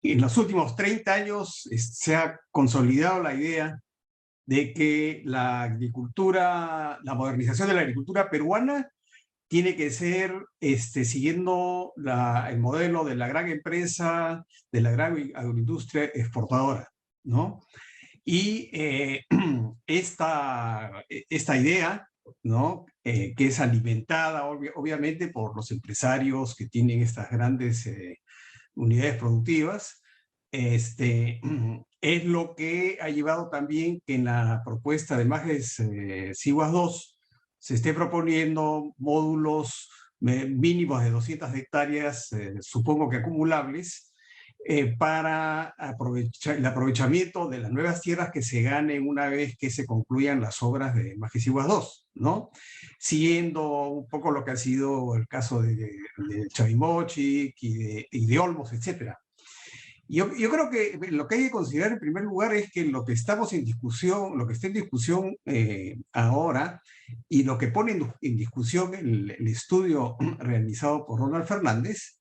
en los últimos 30 años se ha consolidado la idea de que la agricultura, la modernización de la agricultura peruana tiene que ser siguiendo el modelo de la gran empresa, de la gran agroindustria exportadora, ¿no? Y esta idea, ¿no? Que es alimentada obviamente por los empresarios que tienen estas grandes unidades productivas, es lo que ha llevado también que en la propuesta de Majes Siguas 2 se esté proponiendo módulos mínimos de 200 hectáreas, supongo que acumulables, para aprovechar el aprovechamiento de las nuevas tierras que se ganen una vez que se concluyan las obras de Majes-Siguas 2, ¿no? Siguiendo un poco lo que ha sido el caso de Chavimochic y de Olmos, etcétera. Yo creo que lo que hay que considerar en primer lugar es que lo que estamos en discusión, lo que está en discusión ahora y lo que pone en discusión el estudio realizado por Ronald Fernández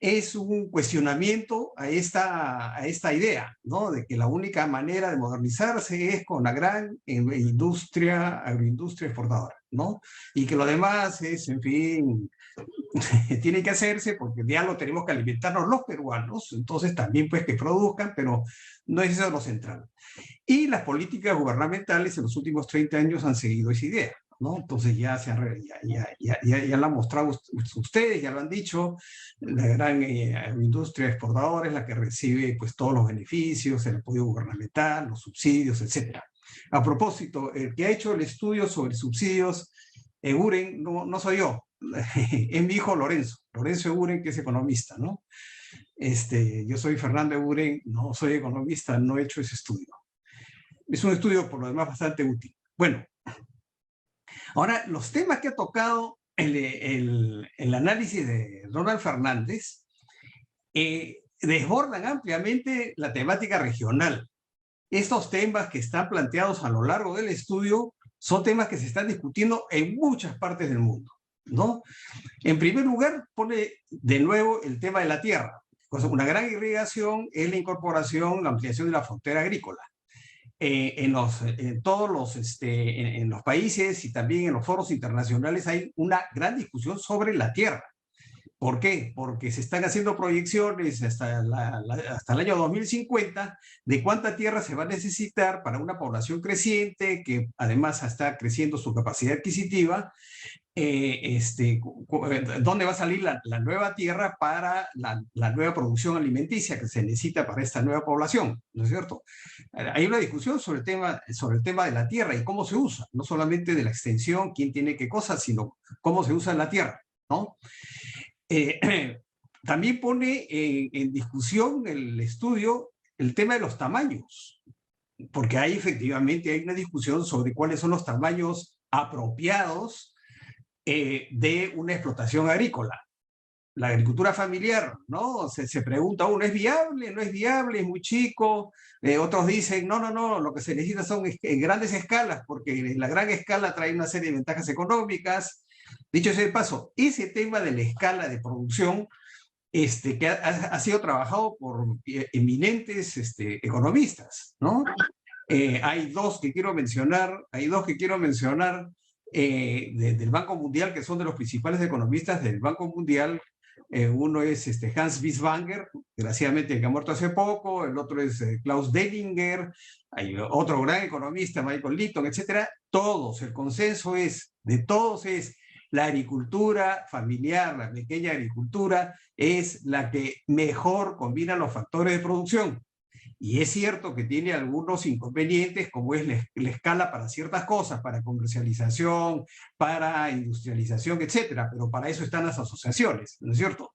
es un cuestionamiento a esta idea, ¿no? De que la única manera de modernizarse es con la gran agroindustria exportadora, ¿no? Y que lo demás es, en fin, tiene que hacerse porque ya lo tenemos que alimentarnos los peruanos, entonces también pues que produzcan, pero no es eso lo central. Y las políticas gubernamentales en los últimos 30 años han seguido esa idea, ¿no? Entonces ya lo han mostrado ustedes, ya lo han dicho, la gran industria exportadora es la que recibe pues todos los beneficios, el apoyo gubernamental, los subsidios, etcétera. A propósito, el que ha hecho el estudio sobre subsidios, Eguren, no soy yo, es mi hijo Lorenzo Eguren, que es economista, ¿no? Yo soy Fernando Eguren, no soy economista, no he hecho ese estudio. Es un estudio, por lo demás, bastante útil. Bueno, ahora, los temas que ha tocado el análisis de Ronald Fernández desbordan ampliamente la temática regional. Estos temas que están planteados a lo largo del estudio son temas que se están discutiendo en muchas partes del mundo, ¿no? En primer lugar, pone de nuevo el tema de la tierra. Una gran irrigación es la incorporación, la ampliación de la frontera agrícola. En todos en los países y también en los foros internacionales hay una gran discusión sobre la tierra. ¿Por qué? Porque se están haciendo proyecciones hasta el año 2050 de cuánta tierra se va a necesitar para una población creciente, que además está creciendo su capacidad adquisitiva. ¿Dónde va a salir la nueva tierra para la nueva producción alimenticia que se necesita para esta nueva población? ¿No es cierto? Hay una discusión sobre el tema de la tierra y cómo se usa, no solamente de la extensión, quién tiene qué cosas, sino cómo se usa la tierra, ¿no? También pone en discusión el estudio el tema de los tamaños, porque efectivamente hay una discusión sobre cuáles son los tamaños apropiados de una explotación agrícola. La agricultura familiar, ¿no? Se pregunta uno, ¿es viable? ¿No es viable? ¿Es muy chico? Otros dicen, no, lo que se necesita son en grandes escalas, porque la gran escala trae una serie de ventajas económicas. Dicho sea de paso, ese tema de la escala de producción, que ha sido trabajado por eminentes economistas, ¿no? Hay dos que quiero mencionar, del Banco Mundial, que son de los principales economistas del Banco Mundial. Uno es Hans Bieswanger, desgraciadamente que ha muerto hace poco, el otro es Klaus Dellinger, hay otro gran economista, Michael Litton, etcétera. El consenso de todos es la agricultura familiar, la pequeña agricultura, es la que mejor combina los factores de producción. Y es cierto que tiene algunos inconvenientes, como es la escala para ciertas cosas, para comercialización, para industrialización, etcétera, pero para eso están las asociaciones, ¿no es cierto?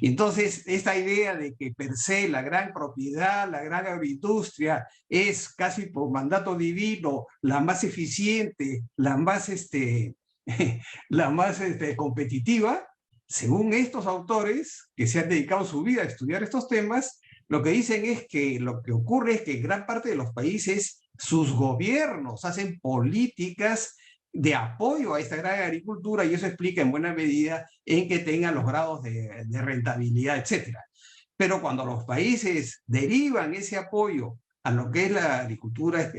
Entonces, esta idea de que per se la gran propiedad, la gran agroindustria es casi por mandato divino la más eficiente, la más, competitiva, según estos autores que se han dedicado su vida a estudiar estos temas, lo que dicen es que lo que ocurre es que en gran parte de los países sus gobiernos hacen políticas de apoyo a esta gran agricultura y eso explica en buena medida en que tengan los grados de rentabilidad, etcétera. Pero cuando los países derivan ese apoyo a lo que es la agricultura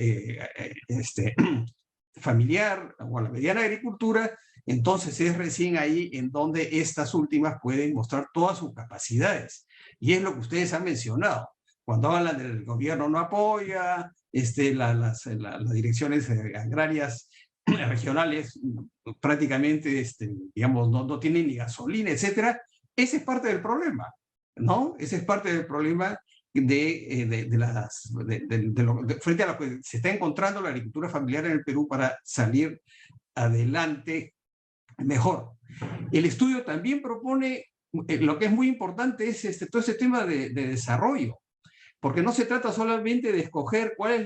familiar o a la mediana agricultura, entonces es recién ahí en donde estas últimas pueden mostrar todas sus capacidades. Y es lo que ustedes han mencionado. Cuando hablan del gobierno no apoya, las direcciones agrarias regionales prácticamente, digamos, no tienen ni gasolina, etcétera. Ese es parte del problema, ¿no? Ese es parte del problema frente a lo que se está encontrando la agricultura familiar en el Perú para salir adelante mejor. El estudio también propone, lo que es muy importante es todo ese tema de desarrollo, porque no se trata solamente de escoger cuál es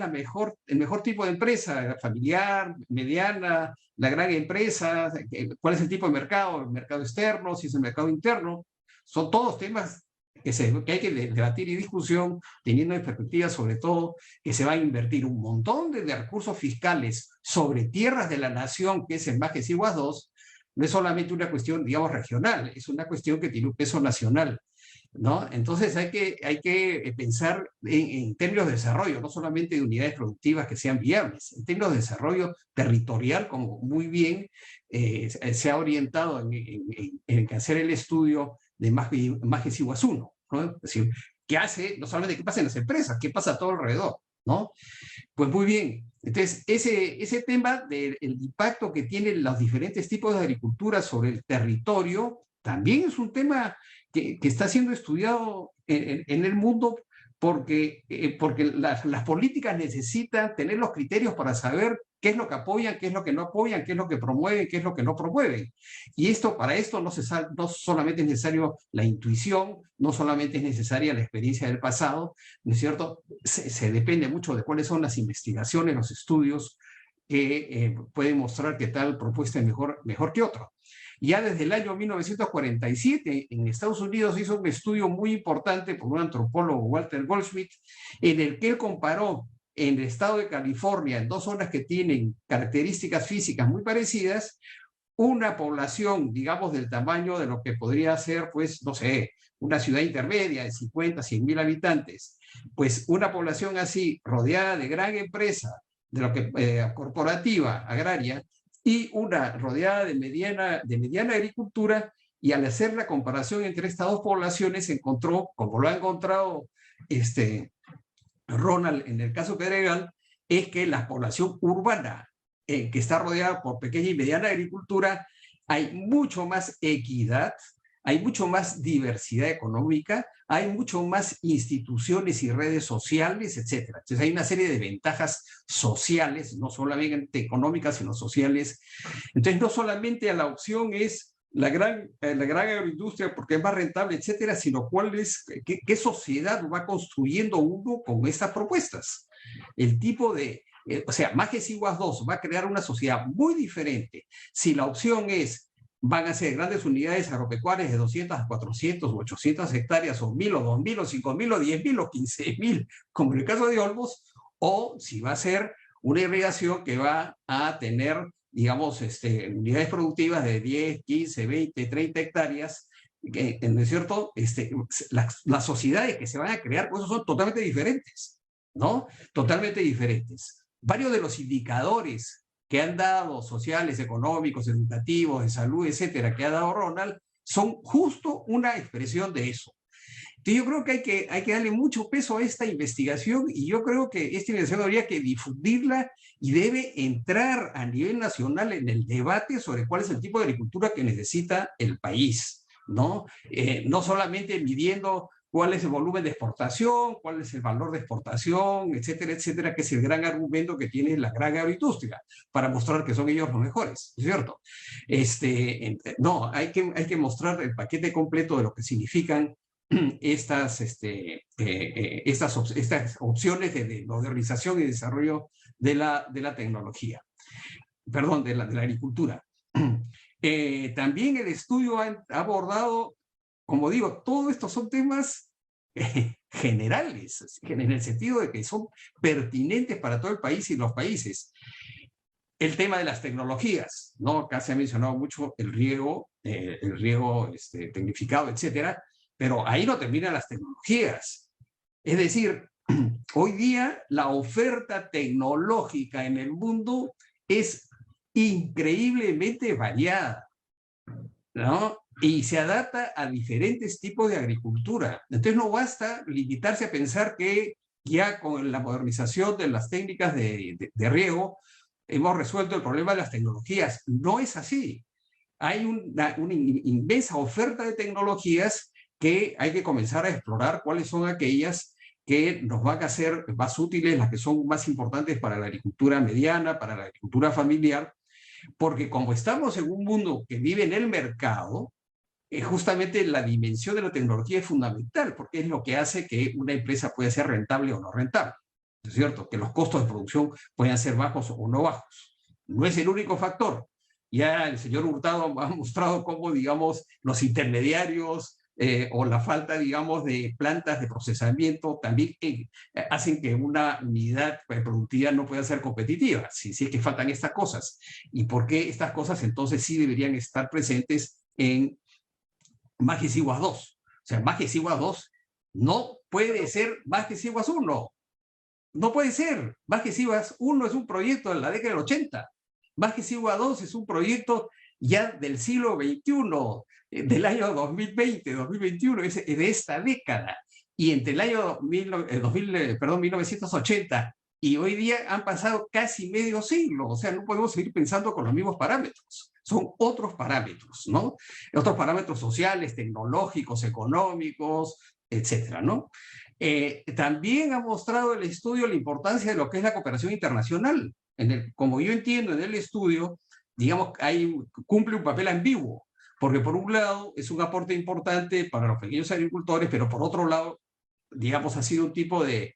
el mejor tipo de empresa, familiar, mediana, la gran empresa, cuál es el tipo de mercado, el mercado externo, si es el mercado interno. Son todos temas que hay que debatir y discusión, teniendo en perspectiva sobre todo que se va a invertir un montón de recursos fiscales sobre tierras de la nación, que es el Majes Iguas II. No es solamente una cuestión, digamos, regional, es una cuestión que tiene un peso nacional, ¿no? Entonces hay que pensar en términos de desarrollo, no solamente de unidades productivas que sean viables, en términos de desarrollo territorial, como muy bien se ha orientado en hacer el estudio de Majes Iguazú, ¿no? Es decir, ¿qué hace? No solamente qué pasa en las empresas, qué pasa a todo alrededor, ¿no? Pues muy bien. Entonces, ese tema del impacto que tienen los diferentes tipos de agricultura sobre el territorio también es un tema que está siendo estudiado en el mundo porque las políticas necesitan tener los criterios para saber qué es lo que apoyan, qué es lo que no apoyan, qué es lo que promueven, qué es lo que no promueven. Y para esto no solamente es necesario la intuición, no solamente es necesaria la experiencia del pasado, ¿no es cierto? Se depende mucho de cuáles son las investigaciones, los estudios que pueden mostrar que tal propuesta es mejor que otra. Ya desde el año 1947 en Estados Unidos hizo un estudio muy importante por un antropólogo, Walter Goldschmidt, en el que él comparó en el estado de California, en dos zonas que tienen características físicas muy parecidas, una población, digamos, del tamaño de lo que podría ser, pues, no sé, una ciudad intermedia de 50, 100 mil habitantes, pues una población así, rodeada de gran empresa, de lo que corporativa, agraria, y una rodeada de mediana agricultura, y al hacer la comparación entre estas dos poblaciones encontró, como lo ha encontrado Ronald en el caso Pedregal, es que la población urbana que está rodeada por pequeña y mediana agricultura, hay mucho más equidad, hay mucho más diversidad económica, hay mucho más instituciones y redes sociales, etc. Entonces hay una serie de ventajas sociales, no solamente económicas, sino sociales. Entonces no solamente la opción es la gran agroindustria porque es más rentable, etcétera, sino qué sociedad va construyendo uno con estas propuestas. El tipo de, o sea, Majes Iguas II va a crear una sociedad muy diferente si la opción es van a ser grandes unidades agropecuarias de 200 a 400 o 800 hectáreas, o 1000 o 2000 o 5000 o 10.000 o 15.000, como en el caso de Olmos, o si va a ser una irrigación que va a tener, digamos, unidades productivas de 10, 15, 20, 30 hectáreas, ¿no es cierto? Las sociedades que se van a crear, pues son totalmente diferentes, ¿no? Totalmente diferentes. Varios de los indicadores que han dado, sociales, económicos, educativos, de salud, etcétera, que ha dado Ronald, son justo una expresión de eso. Entonces yo creo que hay que darle mucho peso a esta investigación, y yo creo que esta investigación habría que difundirla y debe entrar a nivel nacional en el debate sobre cuál es el tipo de agricultura que necesita el país, ¿no? No solamente midiendo cuál es el volumen de exportación, cuál es el valor de exportación, etcétera, etcétera, que es el gran argumento que tiene la gran agroindustria para mostrar que son ellos los mejores, ¿es cierto? No, hay que mostrar el paquete completo de lo que significan estas opciones de modernización y desarrollo de la tecnología, perdón, de la agricultura. También el estudio ha abordado, como digo, todo esto son temas generales, en el sentido de que son pertinentes para todo el país y los países. El tema de las tecnologías, ¿no? Acá se ha mencionado mucho el riego tecnificado, etcétera, Pero ahí no terminan las tecnologías. Es decir, hoy día la oferta tecnológica en el mundo es increíblemente variada, ¿no? Y se adapta a diferentes tipos de agricultura. Entonces no basta limitarse a pensar que ya con la modernización de las técnicas de riego hemos resuelto el problema de las tecnologías. No es así. Hay una inmensa oferta de tecnologías que hay que comenzar a explorar cuáles son aquellas que nos van a ser más útiles, las que son más importantes para la agricultura mediana, para la agricultura familiar, porque como estamos en un mundo que vive en el mercado, justamente la dimensión de la tecnología es fundamental, porque es lo que hace que una empresa pueda ser rentable o no rentable. ¿Es cierto? Que los costos de producción puedan ser bajos o no bajos. No es el único factor. Ya el señor Hurtado ha mostrado cómo, digamos, los intermediarios o la falta, digamos, de plantas de procesamiento también hacen que una unidad productiva no pueda ser competitiva, si es que faltan estas cosas. ¿Y por qué estas cosas entonces sí deberían estar presentes en Majes Iguas 2? O sea, Majes Iguas 2 no puede ser Majes Iguas 1. No puede ser. Majes Iguas 1 es un proyecto de la década del 80. Majes Iguas 2 es un proyecto ya del siglo XXI, del año 2020, 2021, es de esta década. Y entre el año 1980 y hoy día han pasado casi medio siglo. O sea, no podemos seguir pensando con los mismos parámetros. Son otros parámetros, ¿no? Otros parámetros sociales, tecnológicos, económicos, etcétera, ¿no? También ha mostrado el estudio la importancia de lo que es la cooperación internacional. Como yo entiendo en el estudio, digamos, cumple un papel ambiguo, porque por un lado es un aporte importante para los pequeños agricultores, pero por otro lado, digamos, ha sido un tipo de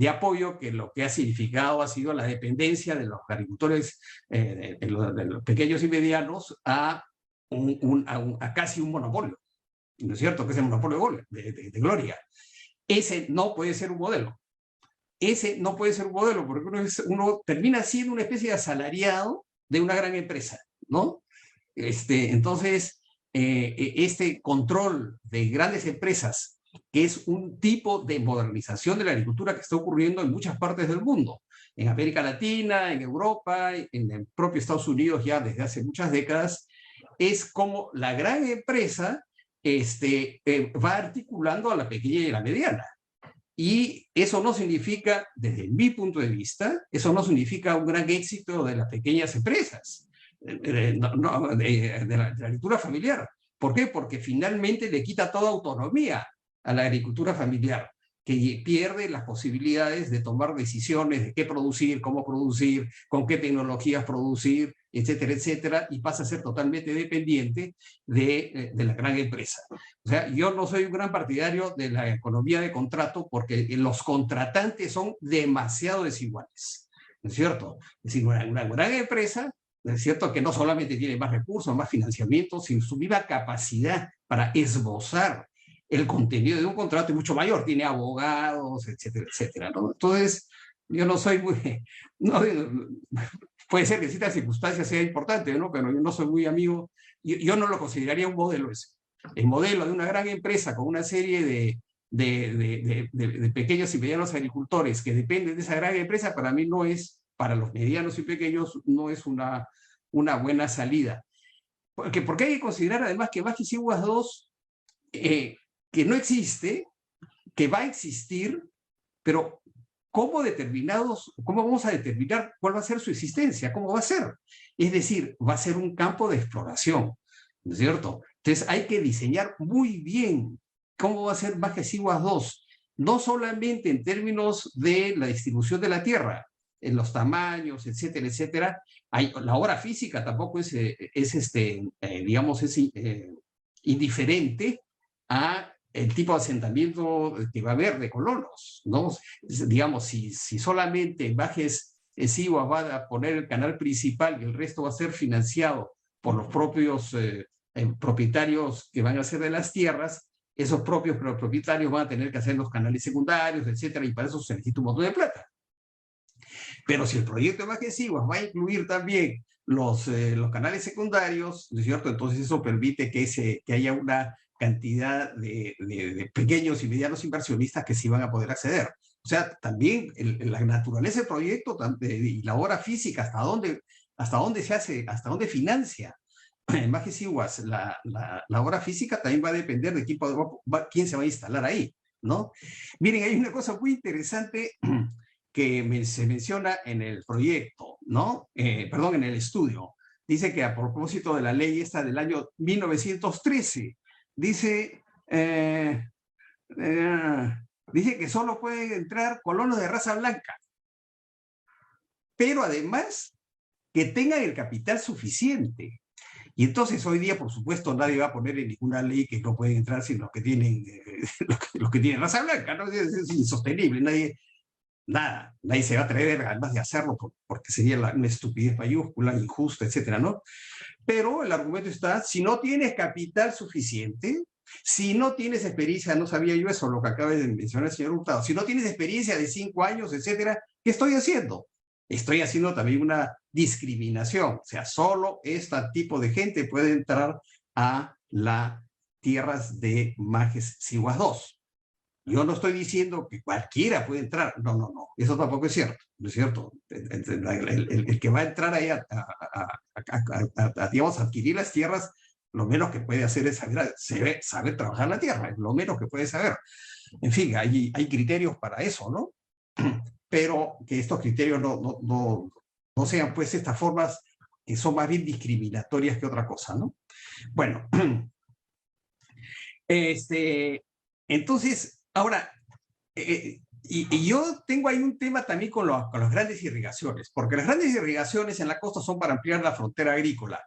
apoyo que lo que ha significado ha sido la dependencia de los agricultores, de los pequeños y medianos, a casi un monopolio, ¿no es cierto? Que es el monopolio de gloria. Ese no puede ser un modelo. Ese no puede ser un modelo, porque uno termina siendo una especie de asalariado de una gran empresa, ¿no? Entonces, este control de grandes empresas, que es un tipo de modernización de la agricultura que está ocurriendo en muchas partes del mundo, en América Latina, en Europa, en el propio Estados Unidos ya desde hace muchas décadas, es como la gran empresa va articulando a la pequeña y a la mediana. Y eso no significa, desde mi punto de vista, eso no significa un gran éxito de las pequeñas empresas, de la agricultura familiar. ¿Por qué? Porque finalmente le quita toda autonomía a la agricultura familiar, que pierde las posibilidades de tomar decisiones de qué producir, cómo producir, con qué tecnologías producir, etcétera, etcétera, y pasa a ser totalmente dependiente de la gran empresa. O sea, yo no soy un gran partidario de la economía de contrato porque los contratantes son demasiado desiguales, ¿no es cierto? Es decir, una gran empresa, ¿no es cierto?, que no solamente tiene más recursos, más financiamiento, sino su viva capacidad para esbozar el contenido de un contrato es mucho mayor, tiene abogados, etcétera, etcétera, ¿no? Entonces, yo no soy muy... No, puede ser que ciertas circunstancias sea importante, ¿no? Pero yo no soy muy amigo, yo no lo consideraría un modelo ese. El modelo de una gran empresa con una serie de pequeños y medianos agricultores que dependen de esa gran empresa, para mí no es, para los medianos y pequeños, no es una buena salida. Porque hay que considerar además que Majes Iguas 2, que no existe, que va a existir, pero ¿cómo vamos a determinar cuál va a ser su existencia? ¿Cómo va a ser? Es decir, va a ser un campo de exploración, ¿no es cierto? Entonces hay que diseñar muy bien cómo va a ser Majes Iguas 2, no solamente en términos de la distribución de la tierra, en los tamaños, etcétera, etcétera. La obra física tampoco es indiferente a el tipo de asentamiento que va a haber de colonos, ¿no? Digamos, si solamente Majes Iguas va a poner el canal principal y el resto va a ser financiado por los propios propietarios que van a ser de las tierras, esos propios propietarios van a tener que hacer los canales secundarios, etcétera, y para eso se necesita un montón de plata. Pero si el proyecto de Majes Iguas va a incluir también los canales secundarios, ¿no es cierto? Entonces eso permite que haya una cantidad de pequeños y medianos inversionistas que sí van a poder acceder. O sea, también la naturaleza del proyecto y la obra física, hasta dónde se hace, hasta dónde financia. Más que Siguas, la obra física también va a depender de quién se va a instalar ahí, ¿no? Miren, hay una cosa muy interesante que se menciona en el proyecto, ¿no? Perdón, en el estudio. Dice que a propósito de la ley esta del año 1913, dice, dice que solo pueden entrar colonos de raza blanca, pero además que tengan el capital suficiente. Y entonces hoy día, por supuesto, nadie va a poner en ninguna ley que no pueden entrar sino los que tienen, los que tienen raza blanca, ¿no? Es insostenible, nadie se va a atrever además de hacerlo porque sería una estupidez mayúscula, injusta, etcétera, ¿no? Pero el argumento está, si no tienes capital suficiente, si no tienes experiencia, no sabía yo eso, lo que acaba de mencionar el señor Hurtado, si no tienes experiencia de 5 años, etcétera, ¿qué estoy haciendo? Estoy haciendo también una discriminación, o sea, solo este tipo de gente puede entrar a las tierras de Majes Siguas II. Yo no estoy diciendo que cualquiera puede entrar, no, eso tampoco es cierto, ¿no es cierto? El que va a entrar ahí digamos, adquirir las tierras, lo menos que puede hacer es saber trabajar la tierra, es lo menos que puede saber. En fin, hay criterios para eso, ¿no? Pero que estos criterios no sean pues estas formas que son más bien discriminatorias que otra cosa, ¿no? Bueno, entonces, ahora, y yo tengo ahí un tema también con las grandes irrigaciones, porque las grandes irrigaciones en la costa son para ampliar la frontera agrícola.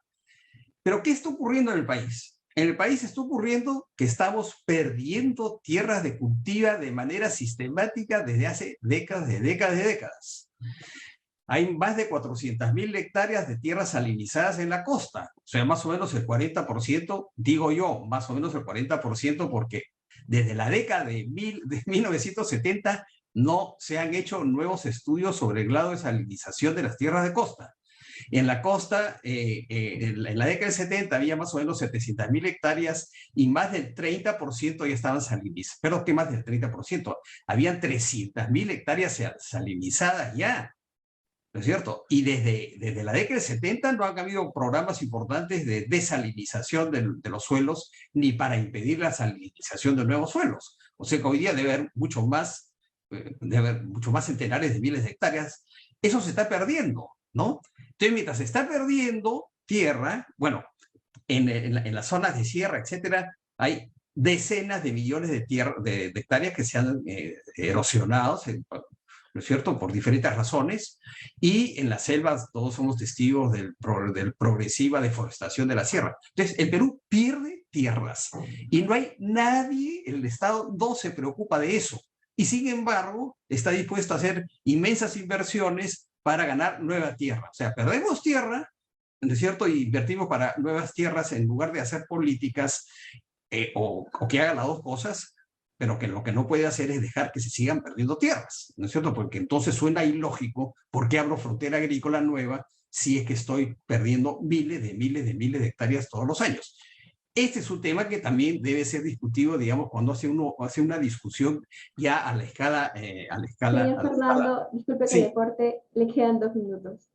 Pero ¿qué está ocurriendo en el país? En el país está ocurriendo que estamos perdiendo tierras de cultivo de manera sistemática desde hace décadas. Hay más de 400.000 hectáreas de tierras salinizadas en la costa, o sea, más o menos el 40%, digo yo, más o menos el 40%, porque desde la década de 1970 no se han hecho nuevos estudios sobre el grado de salinización de las tierras de costa. En la costa, en la década del 70 había más o menos 700.000 hectáreas y más del 30% ya estaban salinizadas. Pero ¿qué más del 30%? Habían 300.000 hectáreas salinizadas ya, ¿no es cierto? Y desde la década del 70 no han habido programas importantes de desalinización de los suelos ni para impedir la salinización de nuevos suelos. O sea que hoy día debe haber mucho más centenares de miles de hectáreas. Eso se está perdiendo, ¿no? Entonces, mientras se está perdiendo tierra, bueno, en las zonas de sierra, etcétera, hay decenas de millones de hectáreas que se han erosionado, ¿no es cierto?, por diferentes razones, y en las selvas todos somos testigos del progresiva deforestación de la sierra. Entonces, el Perú pierde tierras, y no hay nadie, el Estado no se preocupa de eso, y sin embargo, está dispuesto a hacer inmensas inversiones para ganar nueva tierra. O sea, perdemos tierra, ¿no es cierto?, y invertimos para nuevas tierras en lugar de hacer políticas o que hagan las dos cosas, pero que lo que no puede hacer es dejar que se sigan perdiendo tierras, ¿no es cierto? Porque entonces suena ilógico, ¿por qué abro frontera agrícola nueva si es que estoy perdiendo miles de hectáreas todos los años? Este es un tema que también debe ser discutido, digamos, cuando uno hace una discusión ya a la escala... Señor Fernando, disculpe que le corte, le quedan 2 minutos.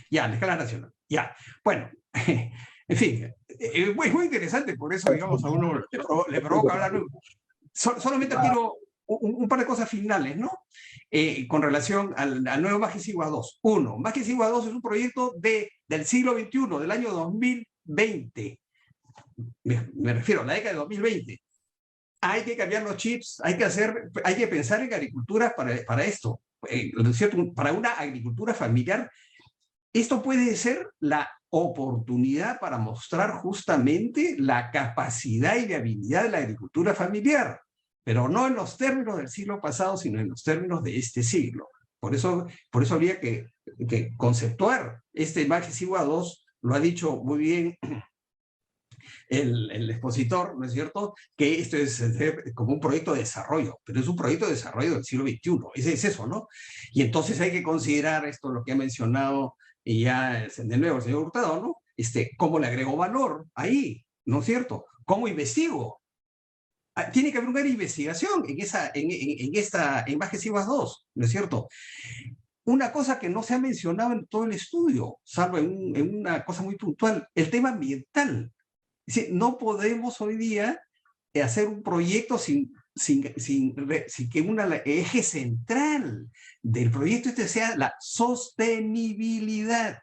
Ya, a la escala nacional. Ya, bueno, en fin, es muy interesante, por eso, digamos, a uno le provoca hablar. Solamente quiero un par de cosas finales, ¿no? Con relación al nuevo Majes Siguas II. Uno, Majes Siguas II es un proyecto del siglo XXI, del año 2020. Me refiero a la década de 2020. Hay que cambiar los chips, hay que pensar en agricultura para esto, ¿no es cierto? Para una agricultura familiar. Esto puede ser la oportunidad para mostrar justamente la capacidad y viabilidad de la agricultura familiar, pero no en los términos del siglo pasado, sino en los términos de este siglo. Por eso habría que conceptuar este Majes Siguas II, lo ha dicho muy bien el expositor, ¿no es cierto?, que esto es como un proyecto de desarrollo, pero es un proyecto de desarrollo del siglo XXI, es eso, ¿no? Y entonces hay que considerar esto, lo que ha mencionado y ya de nuevo el señor Hurtado, ¿no? ¿Cómo le agrego valor ahí? ¿No es cierto? ¿Cómo investigo? tiene que haber una investigación en Bajes Sivas 2, ¿no es cierto? Una cosa que no se ha mencionado en todo el estudio, salvo en una cosa muy puntual, el tema ambiental. Es decir, no podemos hoy día hacer un proyecto sin que un eje central del proyecto este sea la sostenibilidad.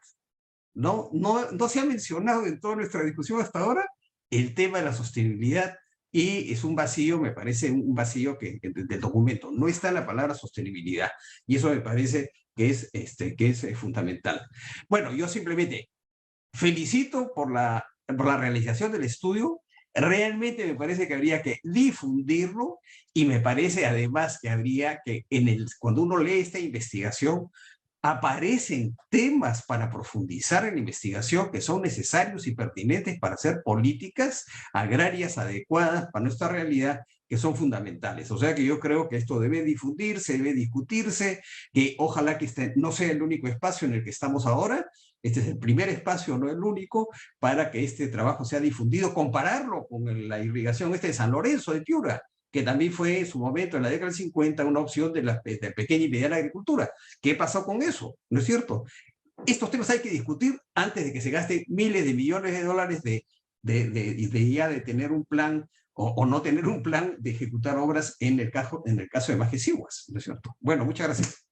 No se ha mencionado en toda nuestra discusión hasta ahora el tema de la sostenibilidad, y es un vacío, me parece un vacío del documento. No está la palabra sostenibilidad, y eso me parece que es fundamental. Bueno, yo simplemente felicito por la realización del estudio. Realmente me parece que habría que difundirlo, y me parece además que habría que, cuando uno lee esta investigación, aparecen temas para profundizar en la investigación que son necesarios y pertinentes para hacer políticas agrarias adecuadas para nuestra realidad, que son fundamentales. O sea que yo creo que esto debe difundirse, debe discutirse, que ojalá que este no sea el único espacio en el que estamos ahora. Este es el primer espacio, no el único, para que este trabajo sea difundido, compararlo con la irrigación de San Lorenzo de Piura, que también fue en su momento, en la década del 50, una opción de la pequeña y mediana agricultura. ¿Qué pasó con eso? ¿No es cierto? Estos temas hay que discutir antes de que se gasten miles de millones de dólares de tener un plan o no tener un plan de ejecutar obras en el caso de Bajes Sivas, ¿no es cierto? Bueno, muchas gracias.